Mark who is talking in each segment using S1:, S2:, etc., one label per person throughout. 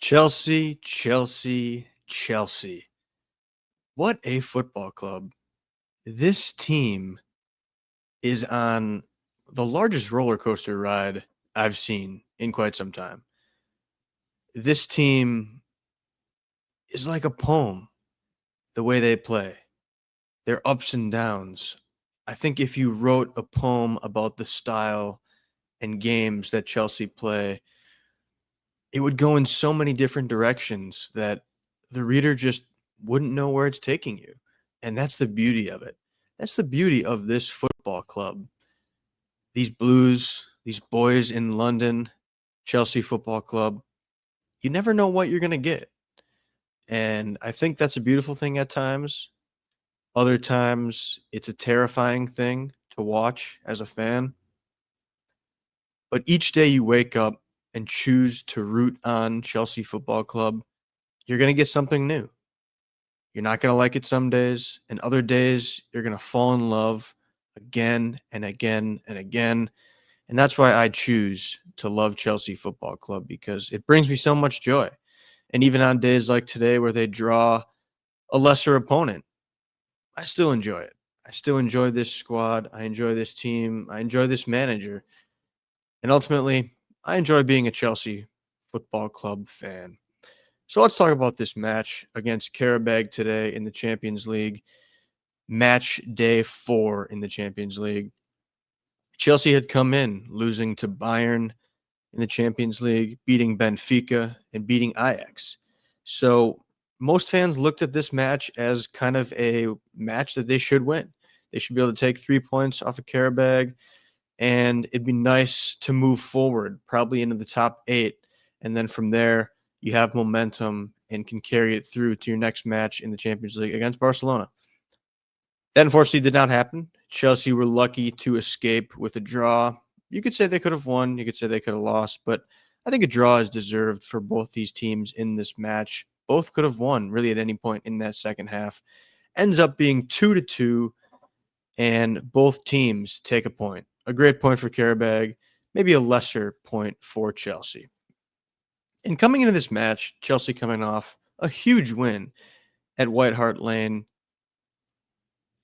S1: Chelsea, Chelsea, Chelsea. What a football club. This team is on the largest roller coaster ride I've seen in quite some time. This team is like a poem, the way they play, their ups and downs. I think if you wrote a poem about the style and games that Chelsea play, it would go in so many different directions that the reader just wouldn't know where it's taking you. And that's the beauty of it. That's the beauty of this football club. These Blues, these boys in London, Chelsea Football Club, you never know what you're going to get. And I think that's a beautiful thing at times. Other times, it's a terrifying thing to watch as a fan. But each day you wake up and choose to root on Chelsea Football Club, you're going to get something new. You're not going to like it some days, and other days you're going to fall in love again and again and again. And that's why I choose to love Chelsea Football Club, because it brings me so much joy. And even on days like today where they draw a lesser opponent, I still enjoy it. I still enjoy this squad. I enjoy this team. I enjoy this manager. And ultimately, I enjoy being a Chelsea Football Club fan. So let's talk about this match against Qarabag today in the Champions League. Match day 4 in the Champions League. Chelsea had come in losing to Bayern in the Champions League, beating Benfica and beating Ajax. So most fans looked at this match as kind of a match that they should win. They should be able to take 3 points off of Qarabag, and it'd be nice to move forward, probably into the top 8. And then from there, you have momentum and can carry it through to your next match in the Champions League against Barcelona. That unfortunately did not happen. Chelsea were lucky to escape with a draw. You could say they could have won. You could say they could have lost, but I think a draw is deserved for both these teams in this match. Both could have won really at any point in that second half. Ends up being 2-2, and both teams take a point. A great point for Qarabag, maybe a lesser point for Chelsea. And coming into this match, Chelsea coming off a huge win at White Hart Lane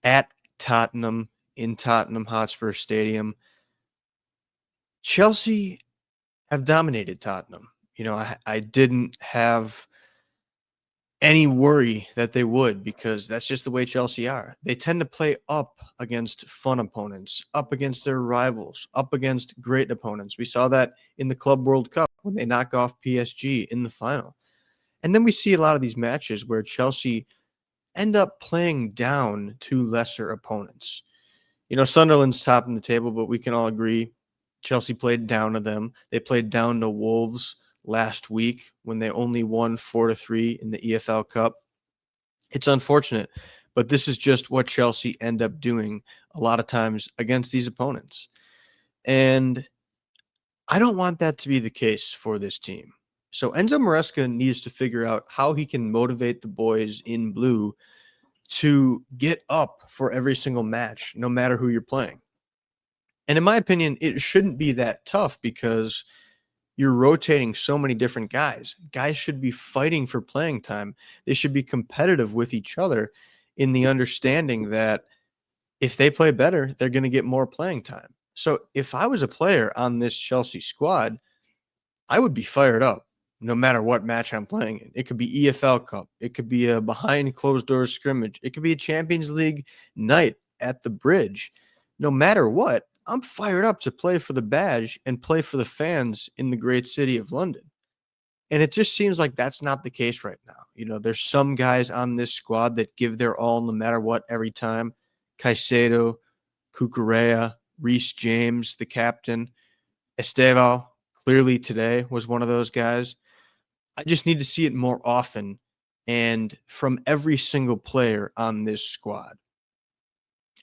S1: at Tottenham in Tottenham Hotspur Stadium. Chelsea have dominated Tottenham. I didn't have any worry that they would, because that's just the way Chelsea are. They tend to play up against fun opponents, up against their rivals, up against great opponents. We saw that in the Club World Cup when they knock off PSG in the final. And then we see a lot of these matches where Chelsea end up playing down to lesser opponents. Sunderland's top in the table, but we can all agree Chelsea played down to them. They played down to Wolves last week when they only won 4-3 in the EFL Cup. It's unfortunate, but this is just what Chelsea end up doing a lot of times against these opponents. And I don't want that to be the case for this team. So Enzo Maresca needs to figure out how he can motivate the boys in blue to get up for every single match, no matter who you're playing. And in my opinion, it shouldn't be that tough, because you're rotating so many different guys. Guys should be fighting for playing time. They should be competitive with each other in the understanding that if they play better, they're going to get more playing time. So if I was a player on this Chelsea squad, I would be fired up no matter what match I'm playing in. It could be EFL Cup. It could be a behind closed doors scrimmage. It could be a Champions League night at the Bridge. No matter what, I'm fired up to play for the badge and play for the fans in the great city of London. And it just seems like that's not the case right now. There's some guys on this squad that give their all no matter what every time. Caicedo, Cucurella, Reece James, the captain. Estevao, clearly today, was one of those guys. I just need to see it more often and from every single player on this squad.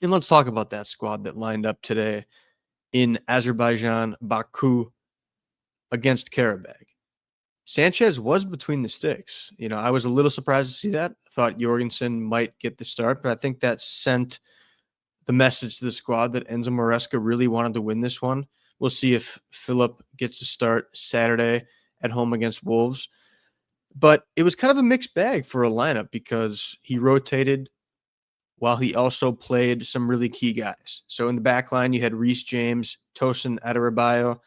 S1: And let's talk about that squad that lined up today in Azerbaijan, Baku, against Qarabag. Sanchez was between the sticks. I was a little surprised to see that. I thought Jorgensen might get the start, but I think that sent the message to the squad that Enzo Maresca really wanted to win this one. We'll see if Philip gets to start Saturday at home against Wolves. But it was kind of a mixed bag for a lineup because he rotated while he also played some really key guys. So in the back line, you had Reece James, Tosin Adarabioyo,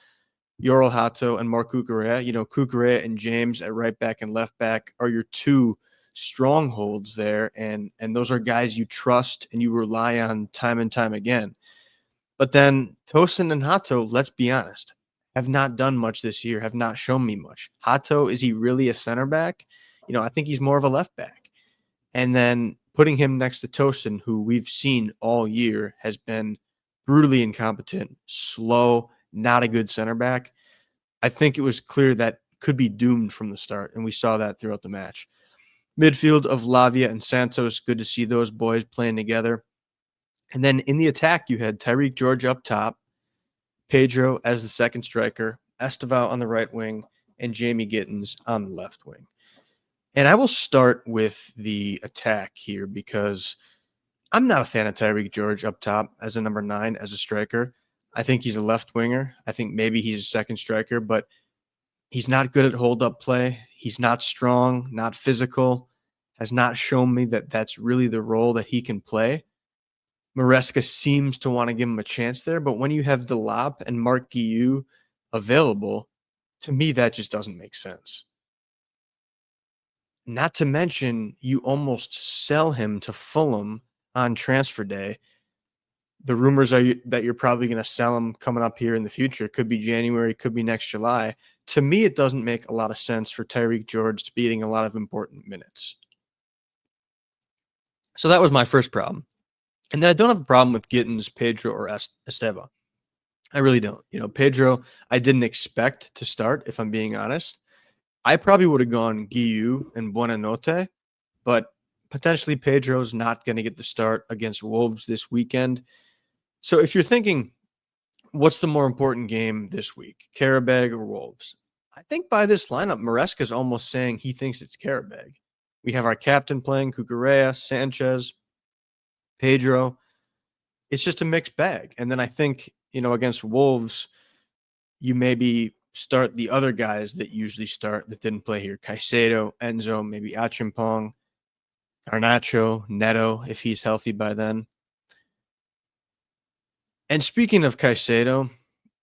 S1: Yoel Hato, and Marc Cucurella. Cucurella and James at right back and left back are your two strongholds there, and those are guys you trust and you rely on time and time again. But then Tosin and Hato, let's be honest, have not done much this year, have not shown me much. Hato, is he really a center back? I think he's more of a left back. And then putting him next to Tosin, who we've seen all year has been brutally incompetent, slow, not a good center back. I think it was clear that could be doomed from the start, and we saw that throughout the match. Midfield of Lavia and Santos, good to see those boys playing together. And then in the attack, you had Tyreek George up top, Pedro as the second striker, Estevao on the right wing, and Jamie Gittins on the left wing. And I will start with the attack here because I'm not a fan of Tyreek George up top as a number 9, as a striker. I think he's a left winger. I think maybe he's a second striker, but he's not good at hold-up play. He's not strong, not physical, has not shown me that that's really the role that he can play. Maresca seems to want to give him a chance there, but when you have Delap and Mark Guiu available, to me, that just doesn't make sense. Not to mention, you almost sell him to Fulham on transfer day. The rumors are that you're probably going to sell him coming up here in the future. Could be January, could be next July. To me, it doesn't make a lot of sense for Tyreek George to be getting a lot of important minutes. So that was my first problem. And then I don't have a problem with Gittins, Pedro, or Esteva. I really don't. Pedro, I didn't expect to start, if I'm being honest. I probably would have gone Guiu and Buenanote, but potentially Pedro's not going to get the start against Wolves this weekend. So if you're thinking, what's the more important game this week, Qarabag or Wolves? I think by this lineup, Maresca's almost saying he thinks it's Qarabag. We have our captain playing, Cucurella, Sanchez, Pedro. It's just a mixed bag. And then I think, against Wolves, you maybe start the other guys that usually start that didn't play here. Caicedo, Enzo, maybe Achimpong, Garnacho, Neto, if he's healthy by then. And speaking of Caicedo,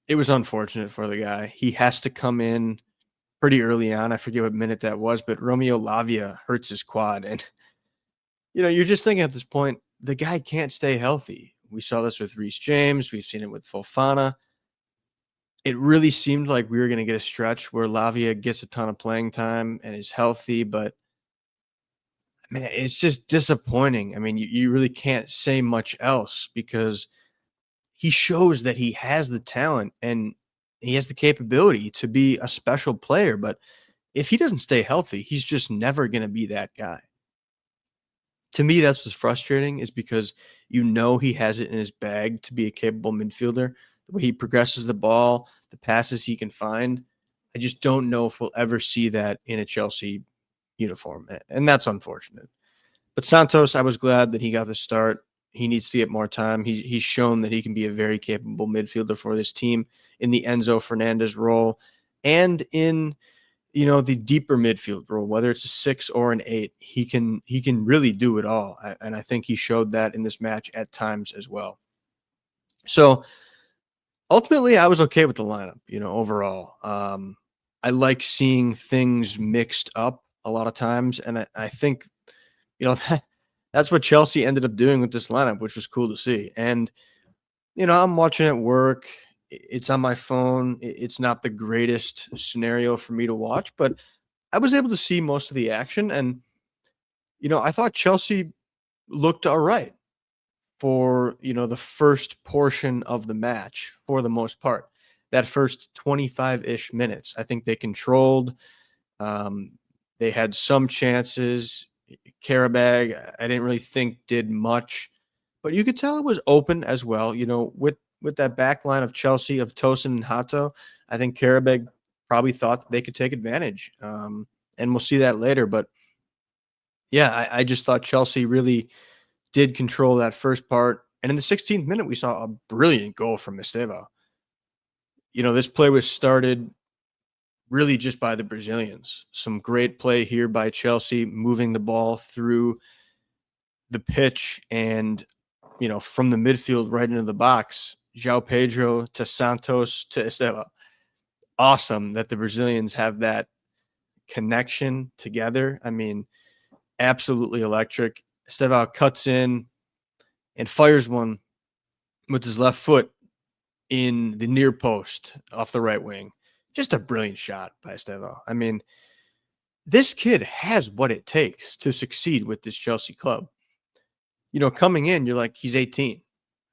S1: it was unfortunate for the guy. He has to come in pretty early on. I forget what minute that was, but Romeo Lavia hurts his quad. And, you're just thinking at this point, the guy can't stay healthy. We saw this with Reece James. We've seen it with Fofana. It really seemed like we were going to get a stretch where Lavia gets a ton of playing time and is healthy, but man, it's just disappointing. I mean, you really can't say much else because he shows that he has the talent and he has the capability to be a special player. But if he doesn't stay healthy, he's just never going to be that guy. To me, that's what's frustrating is because he has it in his bag to be a capable midfielder. The way he progresses the ball, the passes he can find. I just don't know if we'll ever see that in a Chelsea uniform. And that's unfortunate. But Santos, I was glad that he got the start. He needs to get more time. He's shown that he can be a very capable midfielder for this team in the Enzo Fernandez role and in the deeper midfield role, whether it's a 6 or an 8. He can really do it all, and I think he showed that in this match at times as well. So ultimately, I was okay with the lineup. Overall, I like seeing things mixed up a lot of times, and I think that's what Chelsea ended up doing with this lineup, which was cool to see. And, I'm watching at work. It's on my phone. It's not the greatest scenario for me to watch, but I was able to see most of the action. And, I thought Chelsea looked all right for, the first portion of the match for the most part. That first 25-ish minutes, I think they controlled. Um, they had some chances. Qarabag, I didn't really think did much, but you could tell it was open as well. With that back line of Chelsea of Tosin and Hato, I think Qarabag probably thought that they could take advantage, and we'll see that later. But yeah, I just thought Chelsea really did control that first part, and in the 16th minute, we saw a brilliant goal from Estevao. This play was started really just by the Brazilians. Some great play here by Chelsea, moving the ball through the pitch and, from the midfield right into the box. João Pedro to Santos to Estevao. Awesome that the Brazilians have that connection together. I mean, absolutely electric. Estevao cuts in and fires one with his left foot in the near post off the right wing. Just a brilliant shot by Estevao. I mean, this kid has what it takes to succeed with this Chelsea club. Coming in, you're like, he's 18.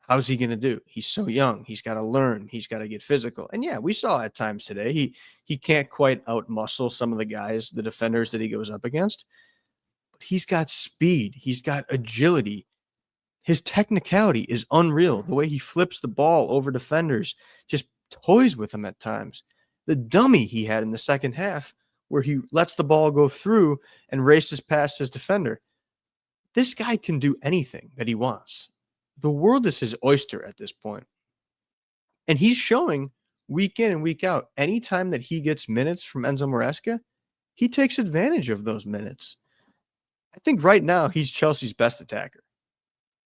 S1: How's he going to do? He's so young. He's got to learn. He's got to get physical. And yeah, we saw at times today he can't quite outmuscle some of the guys, the defenders that he goes up against. But he's got speed. He's got agility. His technicality is unreal. The way he flips the ball over defenders, just toys with them at times. The dummy he had in the second half, where he lets the ball go through and races past his defender. This guy can do anything that he wants. The world is his oyster at this point. And he's showing week in and week out, anytime that he gets minutes from Enzo Maresca, he takes advantage of those minutes. I think right now he's Chelsea's best attacker.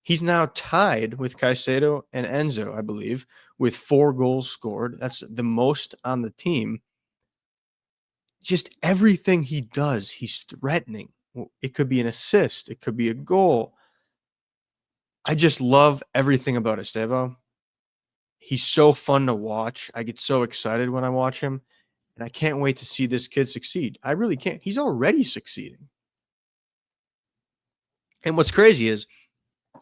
S1: He's now tied with Caicedo and Enzo, I believe, with 4 goals scored. That's the most on the team. Just everything he does, he's threatening. It could be an assist. It could be a goal. I just love everything about Estevao. He's so fun to watch. I get so excited when I watch him, and I can't wait to see this kid succeed. I really can't. He's already succeeding. And what's crazy is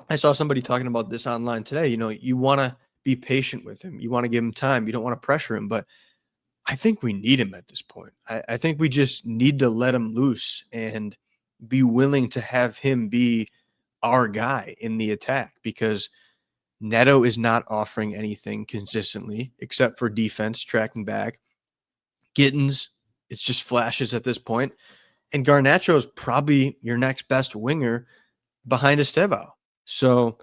S1: I saw somebody talking about this online today. You want to be patient with him. You want to give him time. You don't want to pressure him, but I think we need him at this point. I think we just need to let him loose and be willing to have him be our guy in the attack, because Neto is not offering anything consistently except for defense, tracking back. Gittins, it's just flashes at this point. And Garnacho is probably your next best winger behind Estevao. So,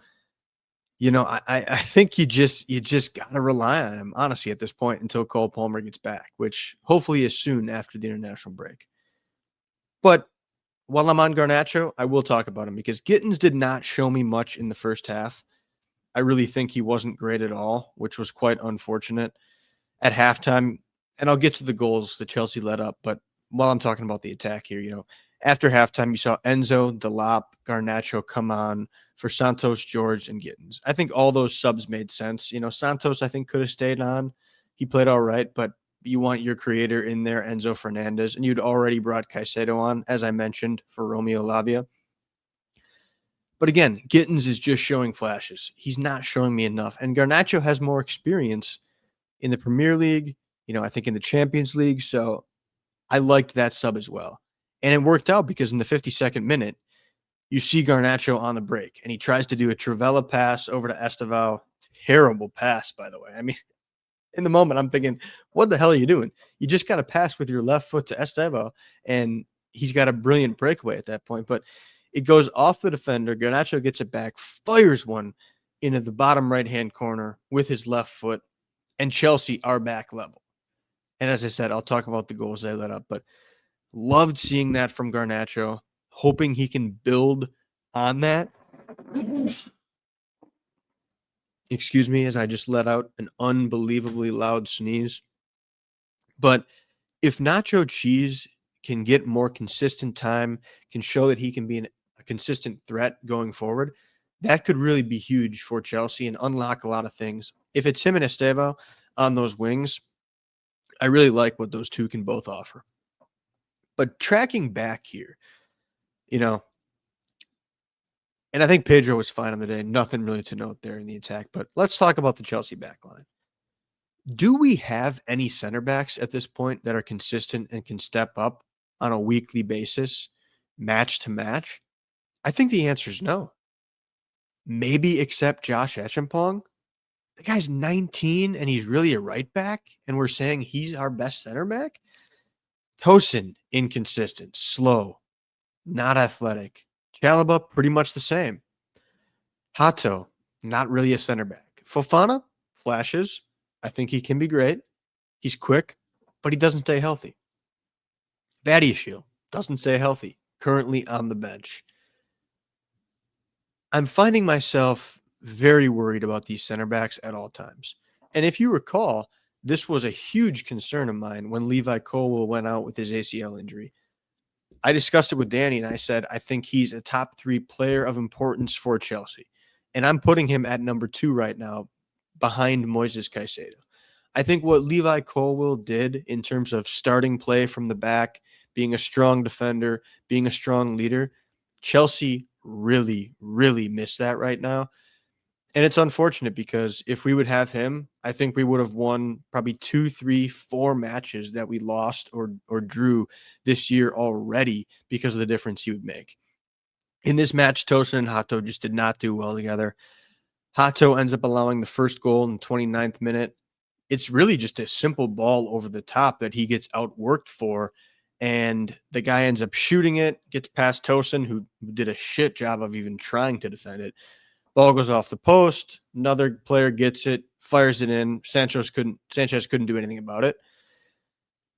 S1: I think you just got to rely on him, honestly, at this point until Cole Palmer gets back, which hopefully is soon after the international break. But while I'm on Garnacho, I will talk about him because Gittins did not show me much in the first half. I really think he wasn't great at all, which was quite unfortunate. At halftime, and I'll get to the goals that Chelsea let up, but while I'm talking about the attack here, after halftime, you saw Enzo, Delap, Garnacho come on for Santos, George, and Gittins. I think all those subs made sense. Santos, I think, could have stayed on. He played all right, but you want your creator in there, Enzo Fernandez, and you'd already brought Caicedo on, as I mentioned, for Romeo Lavia. But again, Gittins is just showing flashes. He's not showing me enough. And Garnacho has more experience in the Premier League, I think in the Champions League. So I liked that sub as well. And it worked out because in the 52nd minute, you see Garnacho on the break, and he tries to do a Trivela pass over to Estevao. Terrible pass, by the way. I mean, in the moment, I'm thinking, what the hell are you doing? You just got to pass with your left foot to Estevao, and he's got a brilliant breakaway at that point. But it goes off the defender. Garnacho gets it back, fires one into the bottom right-hand corner with his left foot, and Chelsea are back level. And as I said, I'll talk about the goals they let up, but loved seeing that from Garnacho, hoping he can build on that. Excuse me, as I just let out an unbelievably loud sneeze. But if Nacho Cheese can get more consistent time, can show that he can be a consistent threat going forward, that could really be huge for Chelsea and unlock a lot of things. If it's him and Estevao on those wings, I really like what those two can both offer. But tracking back here, and I think Pedro was fine on the day. Nothing really to note there in the attack. But let's talk about the Chelsea backline. Do we have any center backs at this point that are consistent and can step up on a weekly basis, match to match? I think the answer is no. Maybe except Josh Echempong. The guy's 19 and he's really a right back, and we're saying he's our best center back? Tosin, inconsistent, slow, not athletic. Chalaba, pretty much the same. Hato, not really a center back. Fofana, flashes. I think he can be great. He's quick, but he doesn't stay healthy. Badiashile doesn't stay healthy, currently on the bench. I'm finding myself very worried about these center backs at all times. And if you recall, this was a huge concern of mine when Levi Colwill went out with his ACL injury. I discussed it with Danny and I said, I think he's a top 3 player of importance for Chelsea. And I'm putting him at number 2 right now behind Moises Caicedo. I think what Levi Colwill did in terms of starting play from the back, being a strong defender, being a strong leader, Chelsea really, really miss that right now. And it's unfortunate because if we would have him, I think we would have won probably 2, 3, 4 matches that we lost or drew this year already because of the difference he would make. In this match, Tosin and Hato just did not do well together. Hato ends up allowing the first goal in the 29th minute. It's really just a simple ball over the top that he gets outworked for. And the guy ends up shooting it, gets past Tosin, who did a shit job of even trying to defend it. Ball goes off the post. Another player gets it, fires it in. Sanchez couldn't do anything about it.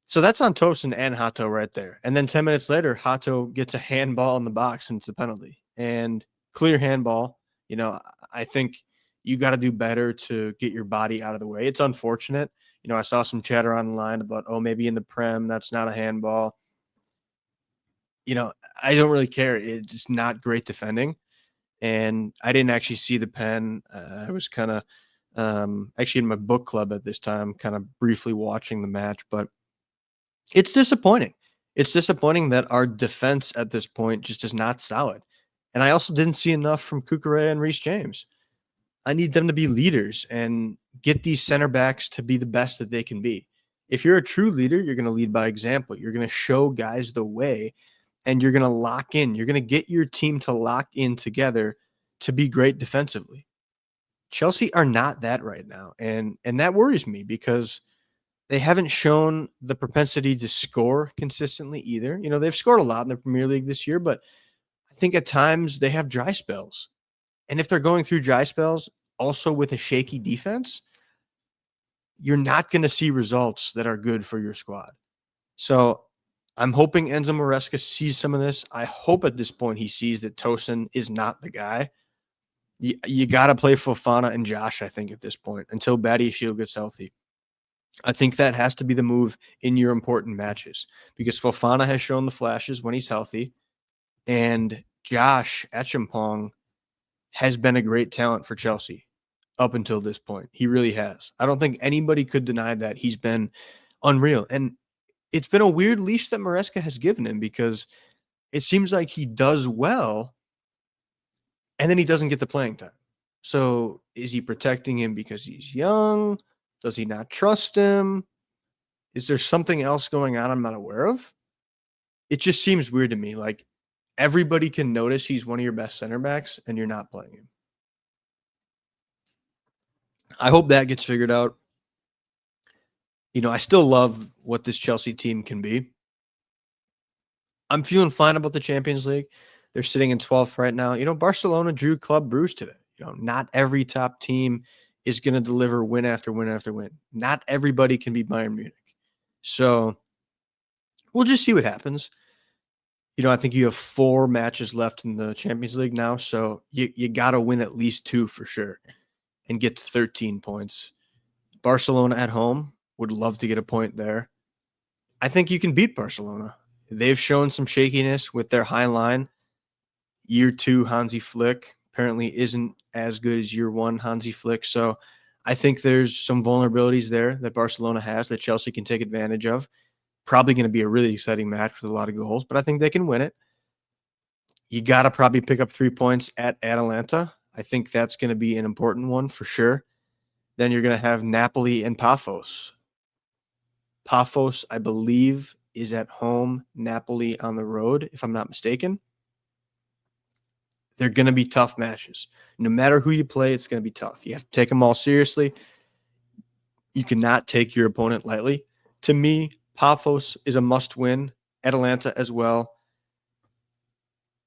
S1: So that's on Tosin and Hato right there. And then 10 minutes later, Hato gets a handball in the box and it's a penalty. And clear handball. You know, I think you got to do better to get your body out of the way. It's unfortunate. You know, I saw some chatter online about, oh, maybe in the Prem, that's not a handball. You know, I don't really care. It's just not great defending. And I didn't actually see the pen. I was kind of actually in my book club at this time, kind of briefly watching the match, but it's disappointing. It's disappointing that our defense at this point just is not solid. And I also didn't see enough from Kukurea and Reece James. I need them to be leaders and get these center backs to be the best that they can be. If you're a true leader, you're going to lead by example. You're going to show guys the way and you're going to lock in. You're going to get your team to lock in together to be great defensively. Chelsea are not that right now. And that worries me because they haven't shown the propensity to score consistently either. You know, they've scored a lot in the Premier League this year, but I think at times they have dry spells. And if they're going through dry spells, also with a shaky defense, you're not going to see results that are good for your squad. So I'm hoping Enzo Maresca sees some of this. I hope at this point he sees that Tosin is not the guy. You got to play Fofana and Josh, I think, at this point until Badiashile gets healthy. I think that has to be the move in your important matches because Fofana has shown the flashes when he's healthy, and Josh Echampong has been a great talent for Chelsea up until this point. He really has. I don't think anybody could deny that. He's been unreal. And it's been a weird leash that Maresca has given him because it seems like he does well and then he doesn't get the playing time. So is he protecting him because he's young? Does he not trust him? Is there something else going on I'm not aware of? It just seems weird to me. Like everybody can notice he's one of your best center backs and you're not playing him. I hope that gets figured out. You know, I still love what this Chelsea team can be. I'm feeling fine about the Champions League. They're sitting in 12th right now. You know, Barcelona drew Club Bruges today. You know, not every top team is going to deliver win after win after win. Not everybody can be Bayern Munich. So we'll just see what happens. You know, I think you have 4 matches left in the Champions League now. So you got to win at least 2 for sure and get to 13 points. Barcelona at home, would love to get a point there. I think you can beat Barcelona. They've shown some shakiness with their high line. Year 2 Hansi Flick apparently isn't as good as year 1 Hansi Flick. So I think there's some vulnerabilities there that Barcelona has that Chelsea can take advantage of. Probably going to be a really exciting match with a lot of goals, but I think they can win it. You got to probably pick up 3 points at Atalanta. I think that's going to be an important one for sure. Then you're going to have Napoli and Pafos. Pafos, I believe, is at home. Napoli on the road, if I'm not mistaken. They're going to be tough matches. No matter who you play, it's going to be tough. You have to take them all seriously. You cannot take your opponent lightly. To me, Pafos is a must-win. Atalanta as well.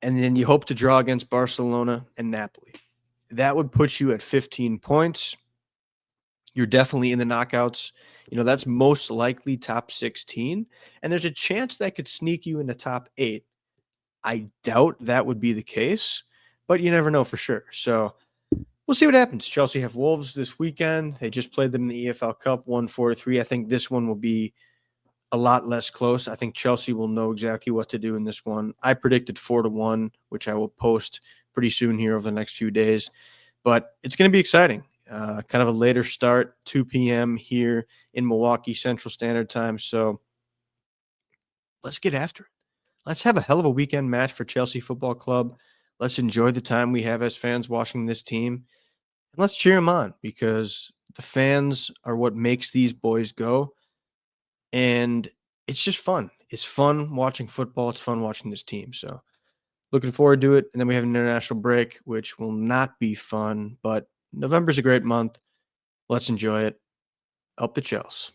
S1: And then you hope to draw against Barcelona and Napoli. That would put you at 15 points. You're definitely in the knockouts. That's most likely top 16. And there's a chance that could sneak you into top 8. I doubt that would be the case, but you never know for sure. So we'll see what happens. Chelsea have Wolves this weekend. They just played them in the EFL Cup, 1-4-3. I think this one will be a lot less close. I think Chelsea will know exactly what to do in this one. I predicted 4-1, which I will post pretty soon here over the next few days. But it's going to be exciting. Kind of a later start, 2 p.m. here in Milwaukee Central Standard Time. So let's get after it. Let's have a hell of a weekend match for Chelsea Football Club. Let's enjoy the time we have as fans watching this team. And let's cheer them on because the fans are what makes these boys go. And it's just fun. It's fun watching football. It's fun watching this team. So looking forward to it. And then we have an international break, which will not be fun, but November's a great month. Let's enjoy it. Up the Chels.